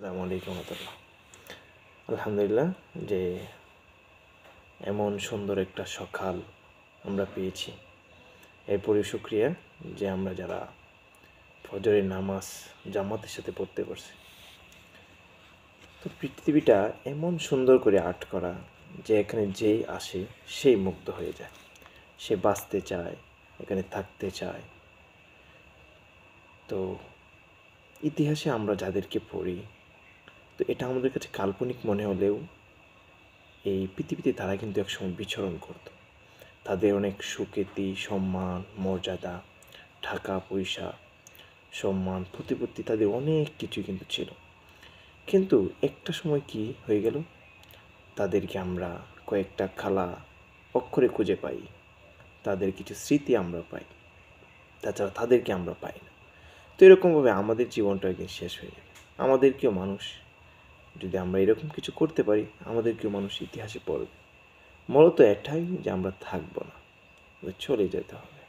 আসসালামু আলাইকুম রহমতুল্লাহ। আলহামদুলিল্লাহ যে এমন সুন্দর একটা সকাল আমরা পেয়েছি, এরপরে শুকরিয়া যে আমরা যারা ফজরের নামাজ জামাতের সাথে পড়তে পারছি। তো পৃথিবীটা এমন সুন্দর করে আর্ট করা যে এখানে যেই আসে সেই মুগ্ধ হয়ে যায়, সে বাঁচতে চায়, এখানে থাকতে চায়। তো ইতিহাসে আমরা যাদেরকে পড়ি, তো এটা আমাদের কাছে কাল্পনিক মনে হলেও এই পৃথিবীতে তারা কিন্তু একসময় বিচরণ করত। তাদের অনেক সুখ্যাতি, সম্মান, মর্যাদা, টাকা পয়সা, সম্মান, প্রতিপত্তি, তাদের অনেক কিছুই কিন্তু ছিল। কিন্তু একটা সময় কি হয়ে গেল, তাদেরকে আমরা কয়েকটা খালা অক্ষরে খুঁজে পাই, তাদের কিছু স্মৃতি আমরা পাই, তাছাড়া তাদেরকে আমরা পাই না। তো এরকমভাবে আমাদের জীবনটা একদিন শেষ হয়ে যাবে। আমাদেরকেও মানুষ, যদি আমরা এরকম কিছু করতে পারি, আমাদেরকেও মানুষ ইতিহাসে পড়বে। মূলত এটাই যে আমরা থাকবো না, চলে যেতে হবে।